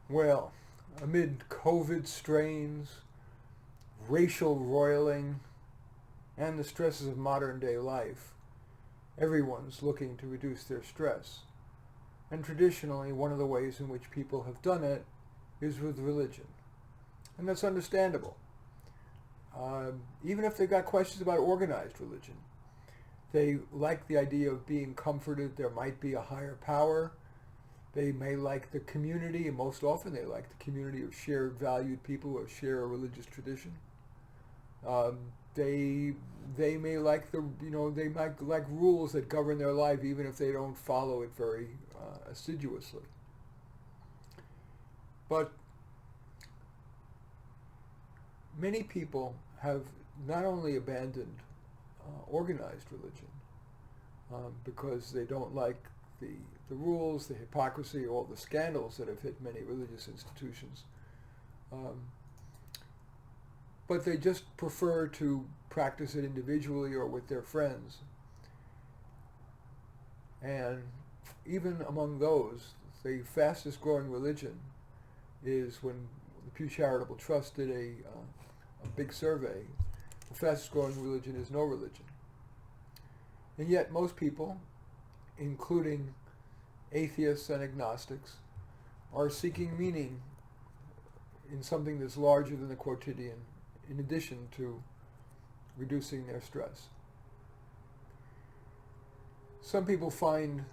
Well, amid COVID strains, racial roiling, and the stresses of modern day life, everyone's looking to reduce their stress. And traditionally, one of the ways in which people have done it is with religion. And that's understandable. Even if they've got questions about organized religion, they like the idea of being comforted. There might be a higher power. They may like the community, and most often they like the community of shared valued people who share a religious tradition. Um, they may like they might like rules that govern their life, even if they don't follow it very assiduously. But many people have not only abandoned organized religion because they don't like the the rules, the hypocrisy, all the scandals that have hit many religious institutions. Um, but they just prefer to practice it individually or with their friends. And even among those, the fastest growing religion is when the Pew Charitable Trust did a big survey. The fastest growing religion is no religion. And yet most people, including atheists and agnostics, are seeking meaning in something that's larger than the quotidian, in addition to reducing their stress. Some people find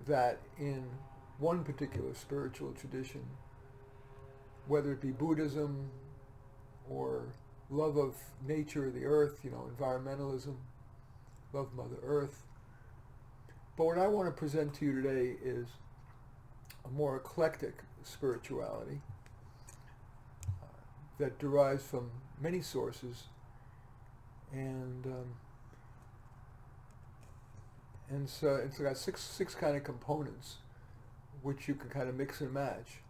that in one particular spiritual tradition, whether it be Buddhism or love of nature, the earth, environmentalism, love Mother Earth. But what I want to present to you today is a more eclectic spirituality that derives from many sources and so it's got six kind of components which you can kind of mix and match.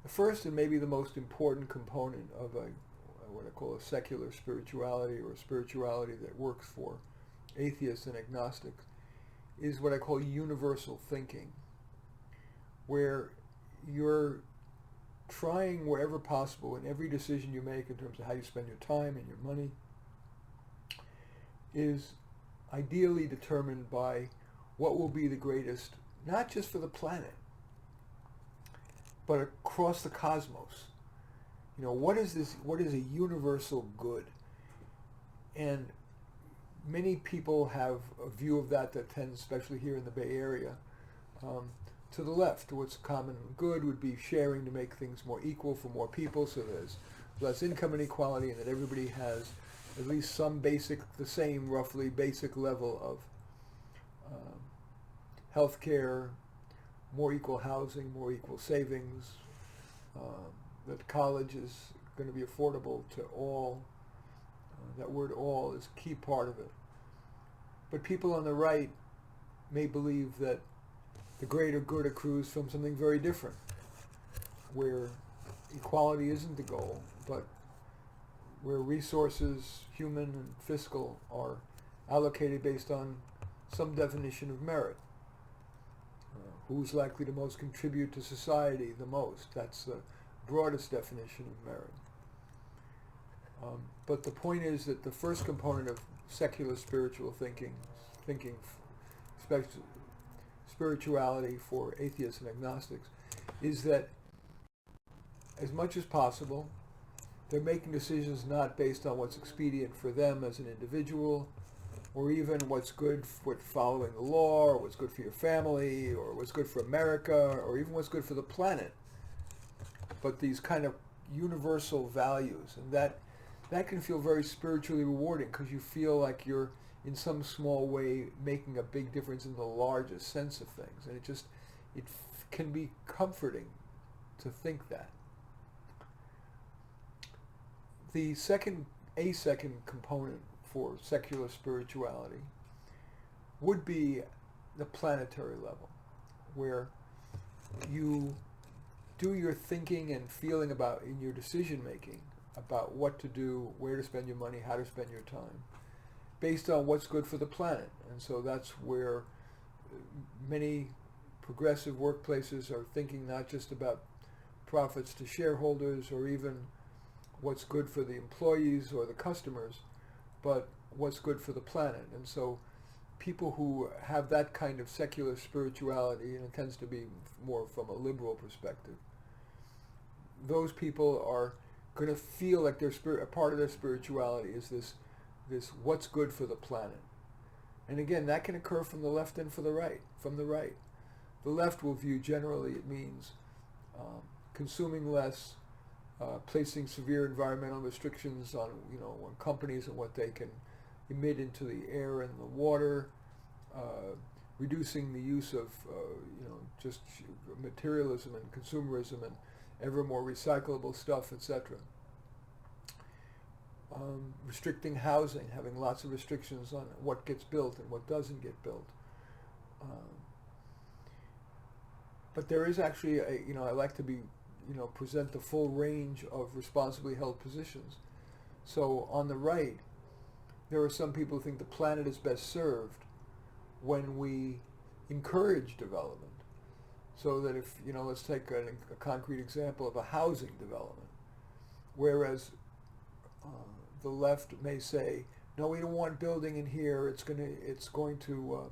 The first and maybe the most important component of what I call a secular spirituality, or a spirituality that works for atheists and agnostics, is what I call universal thinking, where you're trying wherever possible in every decision you make in terms of how you spend your time and your money is ideally determined by what will be the greatest, not just for the planet, but across the cosmos. What is this? What is a universal good? And many people have a view of that tends, especially here in the Bay Area, to the left. What's common good would be sharing to make things more equal for more people, so there's less income inequality, and that everybody has at least some the same roughly basic level of health care, more equal housing, more equal savings, that college is going to be affordable to all. That word all is a key part of it. But people on the right may believe that the greater good accrues from something very different, where equality isn't the goal, but where resources, human and fiscal, are allocated based on some definition of merit. Who's likely to most contribute to society the most? That's the broadest definition of merit. But the point is that the first component of secular spiritual thinking, spirituality for atheists and agnostics, is that as much as possible, they're making decisions not based on what's expedient for them as an individual, or even what's good for following the law, or what's good for your family, or what's good for America, or even what's good for the planet. But these kind of universal values, and that can feel very spiritually rewarding because you feel like you're in some small way making a big difference in the largest sense of things, and it can be comforting to think that. A second component for secular spirituality would be the planetary level, where you do your thinking and feeling about in your decision making about what to do, where to spend your money, how to spend your time, based on what's good for the planet. And so that's where many progressive workplaces are thinking not just about profits to shareholders or even what's good for the employees or the customers, but what's good for the planet. And so people who have that kind of secular spirituality, and it tends to be more from a liberal perspective, those people are going to feel like a part of their spirituality is this what's good for the planet. And again, that can occur from the left and from the right. The left will view generally it means consuming less, placing severe environmental restrictions on on companies and what they can emit into the air and the water, reducing the use of just materialism and consumerism and ever more recyclable stuff, etc. Restricting housing, having lots of restrictions on what gets built and what doesn't get built. But there is actually I like to present the full range of responsibly held positions. So on the right, there are some people who think the planet is best served when we encourage development. So that if, let's take a concrete example of a housing development, whereas the left may say, no, we don't want building in here, it's going to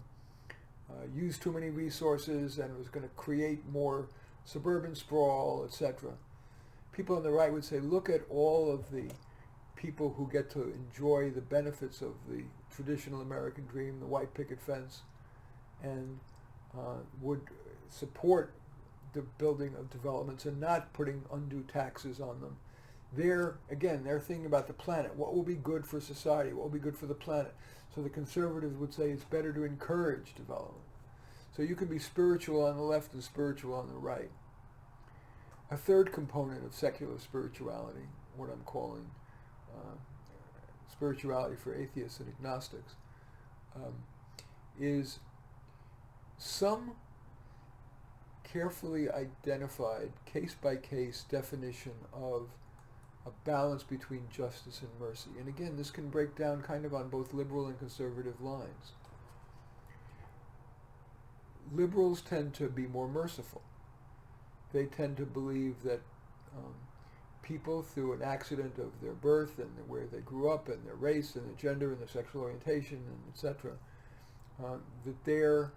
use too many resources and it's going to create more suburban sprawl, etc. People on the right would say, look at all of the people who get to enjoy the benefits of the traditional American dream, the white picket fence, and would support the building of developments and not putting undue taxes on them. They're thinking about the planet. What will be good for society? What will be good for the planet? So the conservatives would say it's better to encourage development. So you can be spiritual on the left and spiritual on the right. A third component of secular spirituality, what I'm calling spirituality for atheists and agnostics, is some carefully identified case-by-case definition of a balance between justice and mercy. And again, this can break down kind of on both liberal and conservative lines. Liberals tend to be more merciful. They tend to believe that people, through an accident of their birth and where they grew up and their race and their gender and their sexual orientation and etc., that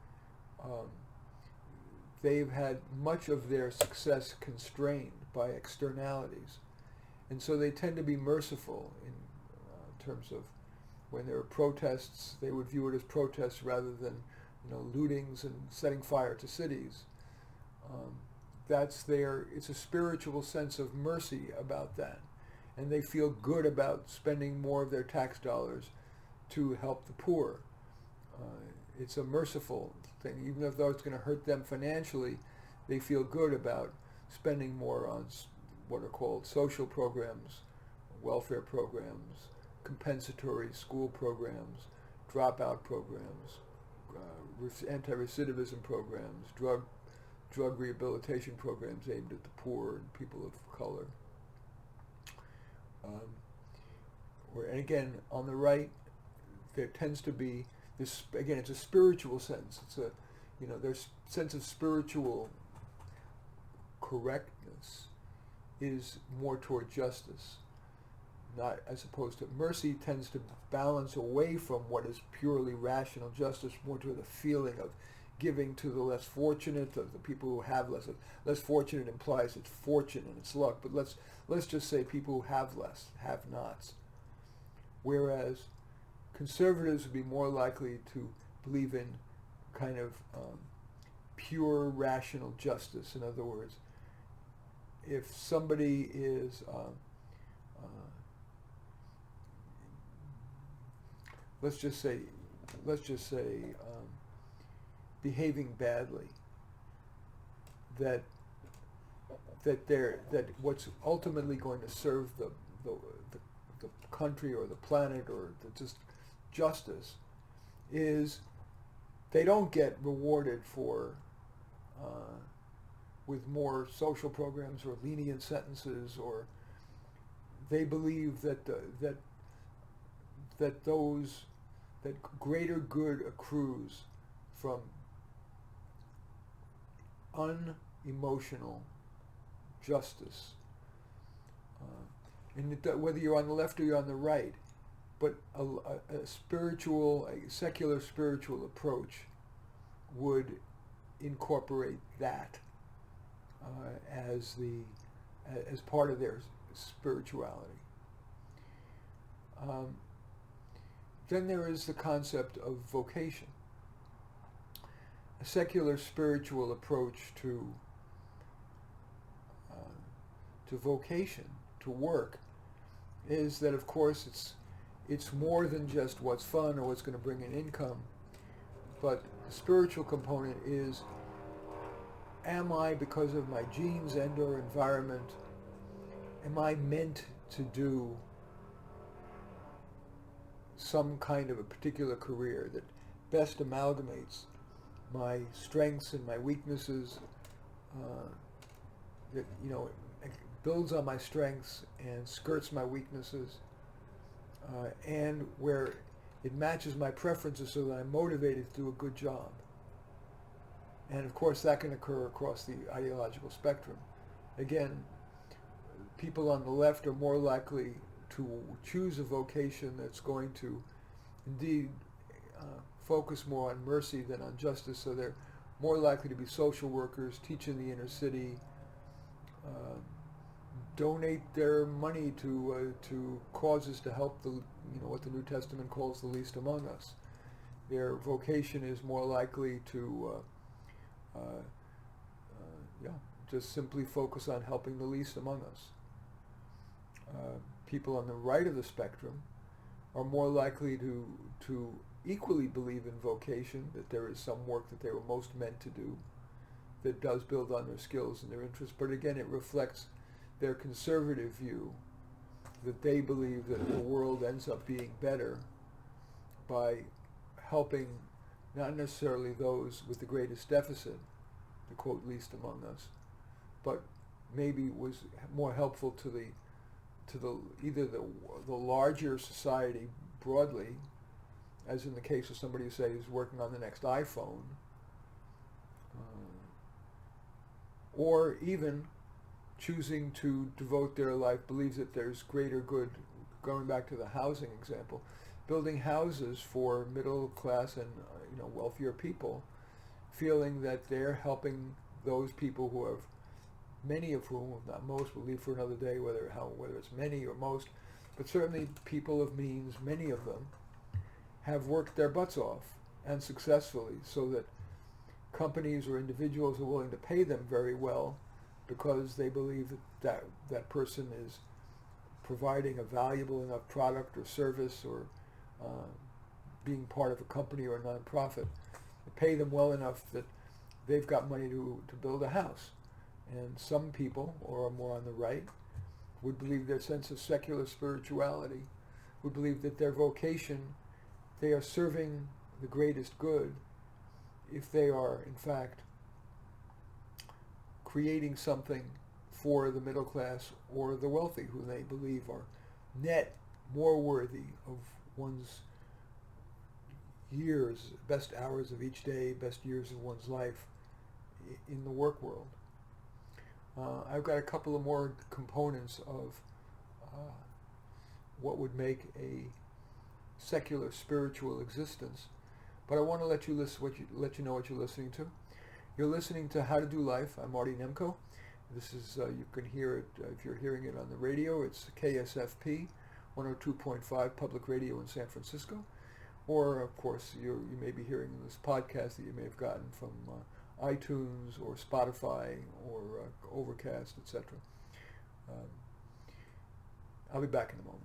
they've had much of their success constrained by externalities. And so they tend to be merciful in terms of when there are protests, they would view it as protests rather than lootings and setting fire to cities. It's a spiritual sense of mercy about that. And they feel good about spending more of their tax dollars to help the poor. It's a merciful thing. Even though it's going to hurt them financially, they feel good about spending more on what are called social programs, welfare programs, compensatory school programs, dropout programs, anti-recidivism programs, drug rehabilitation programs aimed at the poor and people of color. And again, on the right, there tends to be this, again, it's a spiritual sense. It's there's sense of spiritual correctness is more toward justice, not as opposed to mercy tends to balance away from what is purely rational justice, more to the feeling of giving to the less fortunate, of the people who have less. Less fortunate implies it's fortune and it's luck, but let's just say people who have less, have-nots. Whereas conservatives would be more likely to believe in kind of pure rational justice. In other words, if somebody is let's just say behaving badly, that what's ultimately going to serve the country or the planet or just justice is they don't get rewarded for with more social programs or lenient sentences, or they believe that greater good accrues from unemotional justice. And whether you're on the left or you're on the right, but a secular spiritual approach would incorporate that as part of their spirituality. Then there is the concept of vocation. A secular spiritual approach to vocation, to work, is that, of course, it's more than just what's fun or what's going to bring in income, but the spiritual component is, am I, because of my genes and or environment, am I meant to do some kind of a particular career that best amalgamates my strengths and my weaknesses, that, builds on my strengths and skirts my weaknesses, and where it matches my preferences so that I'm motivated to do a good job. And of course that can occur across the ideological spectrum. Again, people on the left are more likely to choose a vocation that's going to indeed focus more on mercy than on justice, so they're more likely to be social workers, teach in the inner city, donate their money to causes to help what the New Testament calls the least among us. Their vocation is more likely to just simply focus on helping the least among us. People on the right of the spectrum are more likely to equally believe in vocation, that there is some work that they were most meant to do that does build on their skills and their interests, but again it reflects their conservative view that they believe that the world ends up being better by helping not necessarily those with the greatest deficit, to quote least among us, but maybe was more helpful to either the larger society broadly, as in the case of somebody who say is working on the next iPhone, or even choosing to devote their life, believes that there's greater good, going back to the housing example, building houses for middle class and wealthier people, feeling that they're helping those people who have, many of whom, not most, we'll leave for another day whether it's many or most, but certainly people of means, many of them, have worked their butts off and successfully, so that companies or individuals are willing to pay them very well because they believe that person is providing a valuable enough product or service, or being part of a company or a nonprofit. They pay them well enough that they've got money to build a house. And some people, or more on the right, would believe their sense of secular spirituality, would believe that their vocation, they are serving the greatest good if they are, in fact, creating something for the middle class or the wealthy, who they believe are net more worthy of one's years, best hours of each day, best years of one's life in the work world. I've got a couple of more components of what would make a secular spiritual existence, but I want to let you know what you're listening to. You're listening to How to Do Life. I'm Marty Nemko. This is, you can hear it, if you're hearing it on the radio, it's KSFP 102.5 Public Radio in San Francisco. Or, of course, you may be hearing this podcast that you may have gotten from iTunes or Spotify or Overcast, etc. I'll be back in a moment.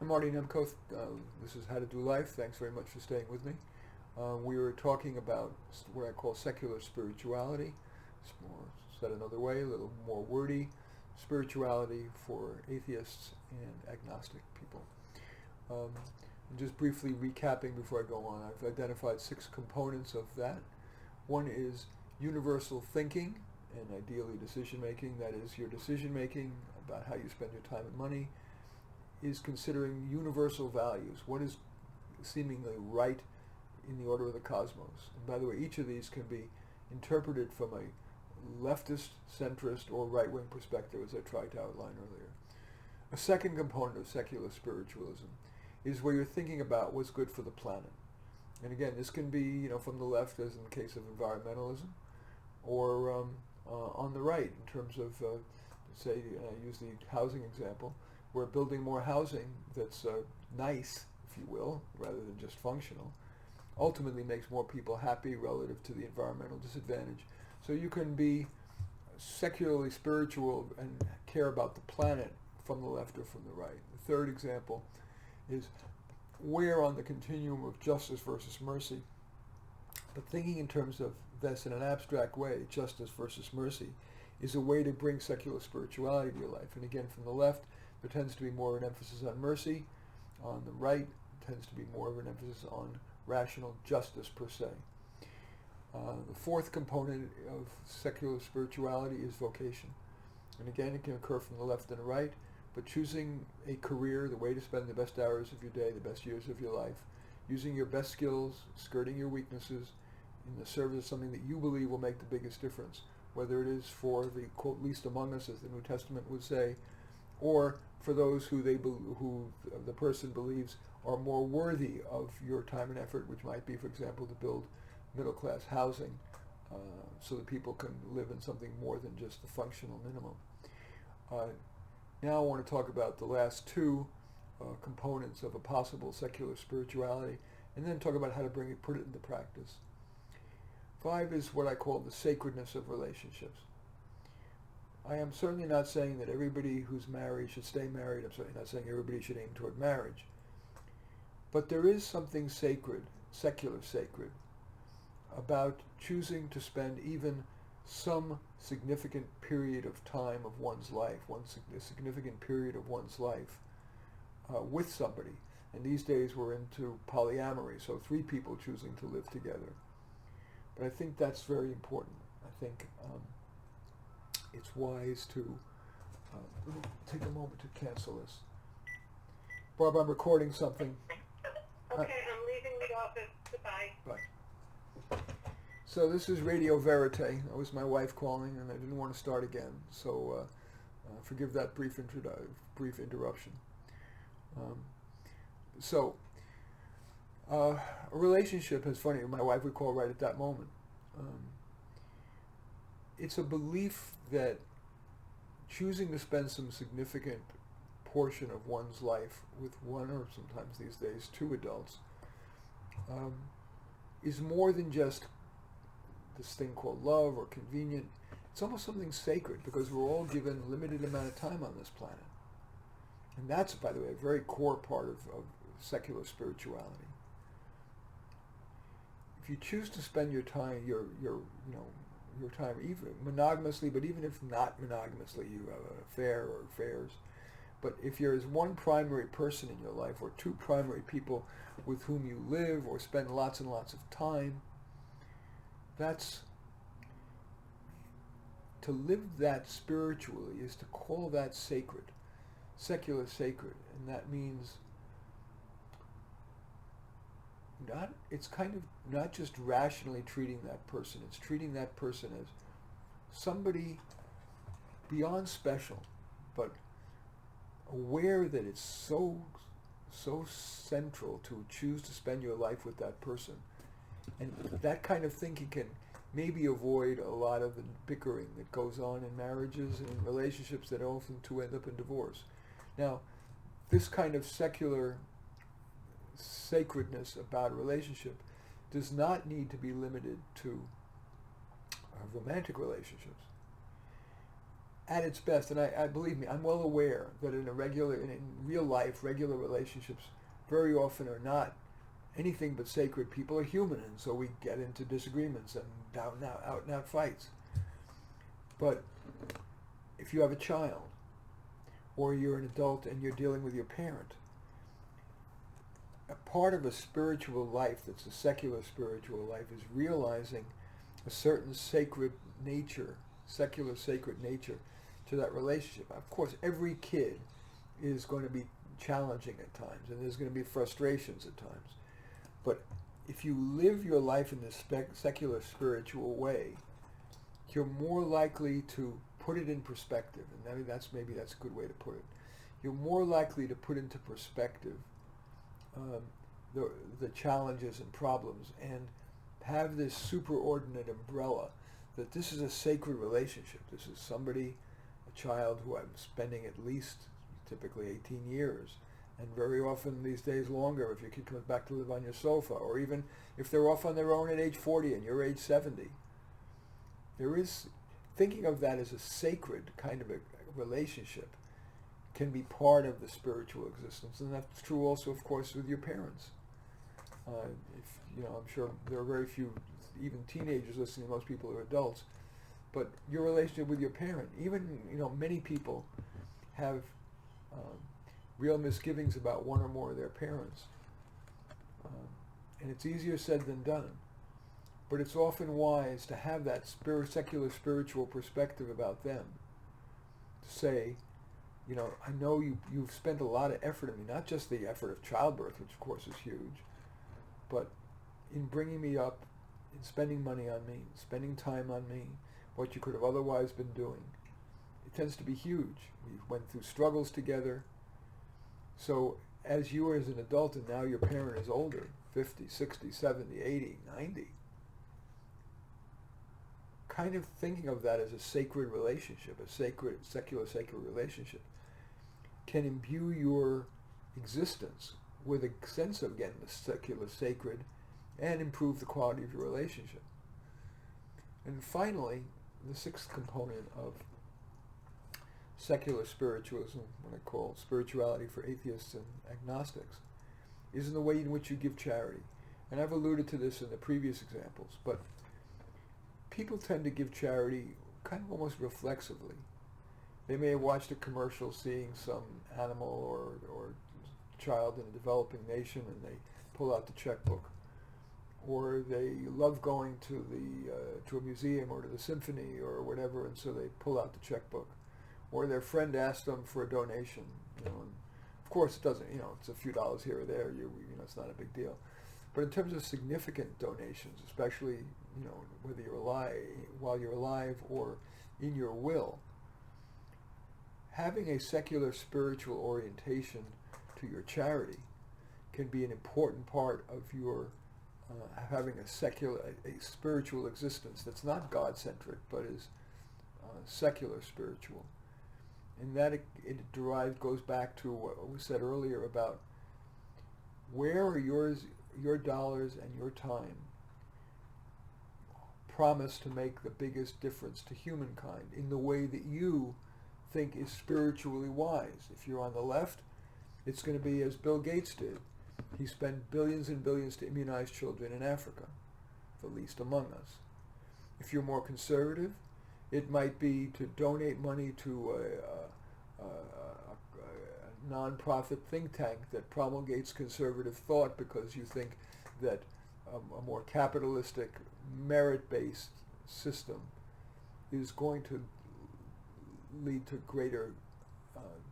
I'm Marty Nemko. This is How to Do Life. Thanks very much for staying with me. We were talking about what I call secular spirituality. It's more, said another way, a little more wordy, spirituality for atheists and agnostic people. Just briefly recapping before I go on, I've identified 6 components of that. One is universal thinking and ideally decision making. That is your decision making about how you spend your time and money, is considering universal values. What is seemingly right in the order of the cosmos? And by the way, each of these can be interpreted from a leftist, centrist, or right-wing perspective, as I tried to outline earlier. A second component of secular spiritualism is where you're thinking about what's good for the planet. And again, this can be, from the left, as in the case of environmentalism, or on the right, in terms of, say, I use the housing example, we're building more housing that's nice, if you will, rather than just functional, ultimately makes more people happy relative to the environmental disadvantage. So you can be secularly spiritual and care about the planet from the left or from the right. The third example is where on the continuum of justice versus mercy, but thinking in terms of this in an abstract way, justice versus mercy, is a way to bring secular spirituality to your life. And again, from the left, there tends to be more of an emphasis on mercy. On the right, tends to be more of an emphasis on rational justice per se. The fourth component of secular spirituality is vocation. And again, it can occur from the left and the right, but choosing a career, the way to spend the best hours of your day, the best years of your life, using your best skills, skirting your weaknesses, in the service of something that you believe will make the biggest difference, whether it is for the, quote, least among us, as the New Testament would say, or for those who the person believes are more worthy of your time and effort, which might be, for example, to build middle-class housing so that people can live in something more than just the functional minimum. Now I want to talk about the last two components of a possible secular spirituality, and then talk about how to put it into practice. 5 is what I call the sacredness of relationships. I am certainly not saying that everybody who's married should stay married. I'm certainly not saying everybody should aim toward marriage. But there is something sacred, secular sacred, about choosing to spend even some significant period of time of one's life, a significant period of one's life with somebody. And these days we're into polyamory, so 3 people choosing to live together. But I think that's very important. I think it's wise to let me take a moment to cancel this. Barb, I'm recording something. Okay, I'm leaving the office. Goodbye. Bye. So this is Radio Verite. That was my wife calling, and I didn't want to start again. So forgive that brief interruption. A relationship is funny. My wife would call right at that moment. It's a belief that choosing to spend some significant portion of one's life with one, or sometimes these days 2 adults, is more than just this thing called love or convenient. It's almost something sacred, because we're all given a limited amount of time on this planet. And that's, by the way, a very core part of secular spirituality. If you choose to spend your time, your time, even monogamously, but even if not monogamously, you have an affair or affairs, but if there's one primary person in your life, or 2 primary people with whom you live or spend lots and lots of time, that's to live that spiritually is to call that sacred, secular sacred, and that means it's kind of not just rationally treating that person, it's treating that person as somebody beyond special, but aware that it's so central to choose to spend your life with that person. And that kind of thinking can maybe avoid a lot of the bickering that goes on in marriages and in relationships that often too end up in divorce. Now, this kind of secular sacredness about a relationship does not need to be limited to romantic relationships. At its best, and I believe me, I'm well aware that in real life, regular relationships very often are not anything but sacred. People are human, and so we get into disagreements and out and out fights. But if you have a child, or you're an adult and you're dealing with your parent, a part of a spiritual life that's a secular spiritual life is realizing a certain sacred nature, secular sacred nature to that relationship. Of course, every kid is going to be challenging at times, and there's going to be frustrations at times. But if you live your life in this secular spiritual way, you're more likely to put it in perspective, and maybe that's a good way to put it. You're more likely to put into perspective the challenges and problems, and have this superordinate umbrella that this is a sacred relationship. This is somebody, a child who I'm spending at least typically 18 years, and very often these days longer if your kid comes back to live on your sofa, or even if they're off on their own at age 40 and you're age 70. There is, thinking of that as a sacred kind of a relationship can be part of the spiritual existence, and that's true also, of course, with your parents. I'm sure there are very few, even teenagers listening. Most people are adults, but your relationship with your parent, even many people have real misgivings about one or more of their parents, and it's easier said than done. But it's often wise to have that secular spiritual perspective about them. To say, I know you've spent a lot of effort in me, not just the effort of childbirth, which of course is huge, but in bringing me up, in spending money on me, spending time on me, what you could have otherwise been doing. It tends to be huge. We went through struggles together. So as you are as an adult and now your parent is older, 50, 60, 70, 80, 90, kind of thinking of that as a sacred relationship, a secular relationship, can imbue your existence with a sense of, again, the secular sacred, and improve the quality of your relationship. And finally, the sixth component of secular spiritualism, what I call spirituality for atheists and agnostics, is in the way in which you give charity. And I've alluded to this in the previous examples, but people tend to give charity kind of almost reflexively. They may have watched a commercial seeing some animal or child in a developing nation, and they pull out the checkbook. Or they love going to a museum or to the symphony or whatever, and so they pull out the checkbook. Or their friend asked them for a donation. And of course, it doesn't. It's a few dollars here or there. It's not a big deal. But in terms of significant donations, especially whether you're alive, while you're alive, or in your will, having a secular spiritual orientation to your charity can be an important part of your having a spiritual existence that's not God-centric, but is secular spiritual. And that it goes back to what was said earlier about where are your dollars and your time promised to make the biggest difference to humankind in the way that you think is spiritually wise. If you're on the left, it's going to be as Bill Gates did. He spent billions and billions to immunize children in Africa, the least among us. If you're more conservative, it might be to donate money to a non-profit think tank that promulgates conservative thought because you think that a more capitalistic, merit-based system is going to lead to greater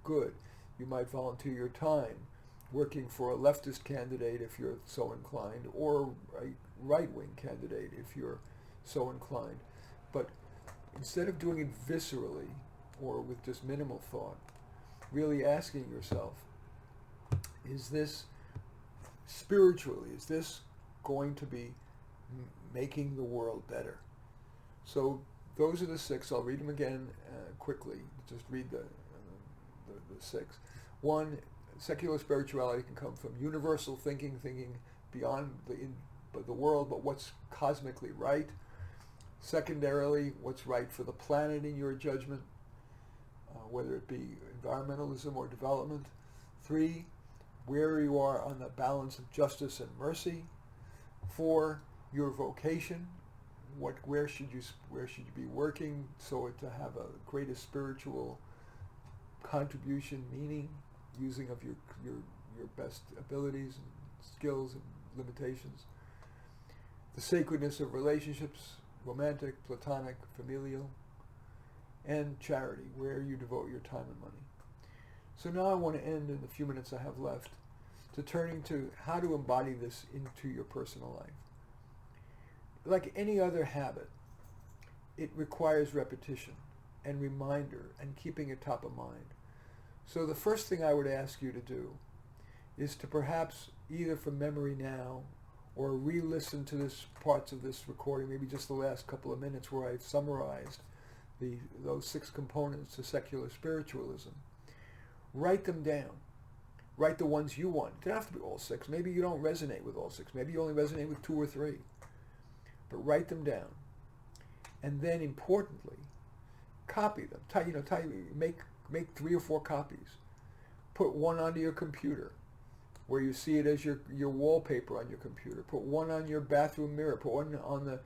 good. You might volunteer your time working for a leftist candidate if you're so inclined, or a right-wing candidate if you're so inclined. But instead of doing it viscerally or with just minimal thought, really asking yourself, is this spiritually, is this going to be making the world better? So those are the six. I'll read them again quickly. Just read the six. One, secular spirituality can come from universal thinking beyond the world, but what's cosmically right. Secondarily, what's right for the planet in your judgment, whether it be environmentalism or development. 3, where you are on the balance of justice and mercy. 4, your vocation. Where should you be working so to have a greatest spiritual contribution, meaning, using of your best abilities and skills and limitations. The sacredness of relationships, romantic, platonic, familial, and charity, where you devote your time and money. So now I want to end in the few minutes I have left to turning to how to embody this into your personal life. Like any other habit, it requires repetition and reminder and keeping it top of mind. So the first thing I would ask you to do is to perhaps, either from memory now or re-listen to this parts of this recording, maybe just the last couple of minutes where I've summarized those 6 components to secular spiritualism. Write them down. Write the ones you want. It doesn't have to be all 6. Maybe you don't resonate with all 6. Maybe you only resonate with 2 or 3. But write them down. And then, importantly, copy them. Make 3 or 4 copies. Put one onto your computer, where you see it as your wallpaper on your computer. Put one on your bathroom mirror. Put one on the,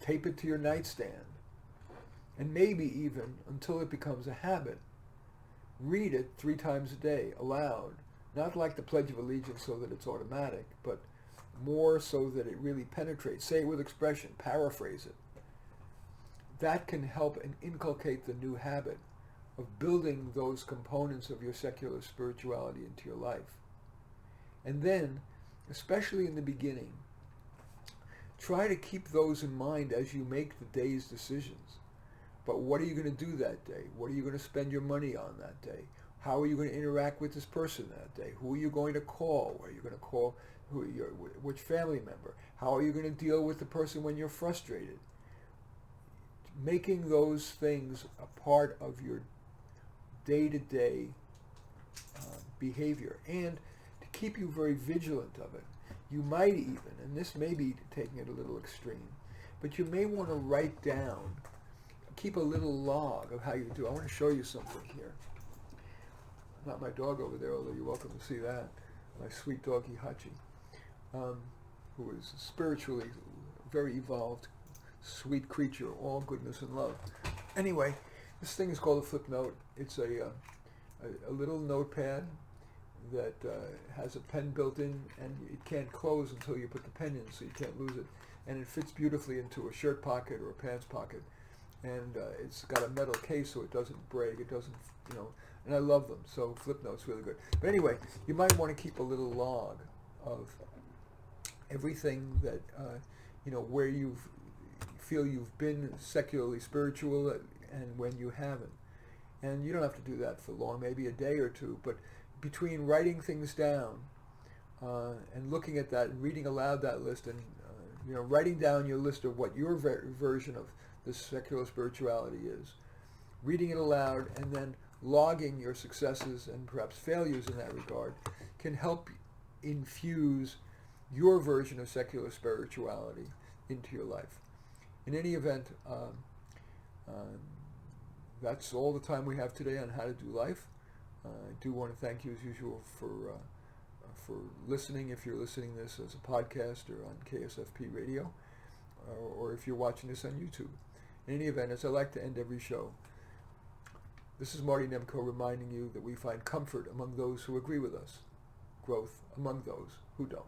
tape it to your nightstand. And maybe even, until it becomes a habit, read it 3 times a day aloud. Not like the Pledge of Allegiance so that it's automatic, but more so that it really penetrates. Say it with expression. Paraphrase it. That can help and inculcate the new habit of building those components of your secular spirituality into your life. And then, especially in the beginning, try to keep those in mind as you make the day's decisions. But what are you going to do that day? What are you going to spend your money on that day? How are you going to interact with this person that day? Who are you going to call? Are you going to call which family member? How are you going to deal with the person when you're frustrated? Making those things a part of your day-to-day behavior, and to keep you very vigilant of it. You might even, and this may be taking it a little extreme, but you may want to write down, keep a little log of how you do. I want to show you something here. Not my dog over there, although you're welcome to see that. My sweet doggy Hachi, who is spiritually very evolved, sweet creature, all goodness and love. Anyway, this thing is called a flip note. It's a little notepad that has a pen built in, and it can't close until you put the pen in, so you can't lose it. And it fits beautifully into a shirt pocket or a pants pocket. And it's got a metal case so it doesn't break, it doesn't, and I love them, so flip note's really good. But anyway, you might want to keep a little log of everything that, where you feel you've been secularly spiritual and when you haven't. And you don't have to do that for long, maybe a day or 2, but between writing things down and looking at that and reading aloud that list and, writing down your list of what your version of this secular spirituality is, reading it aloud and then logging your successes and perhaps failures in that regard can help infuse your version of secular spirituality into your life. In any event, that's all the time we have today on How to Do Life. I do want to thank you as usual for listening, if you're listening this as a podcast or on KSFP radio, or if you're watching this on YouTube. In any event, as I like to end every show, this is Marty Nemko reminding you that we find comfort among those who agree with us, growth among those who don't.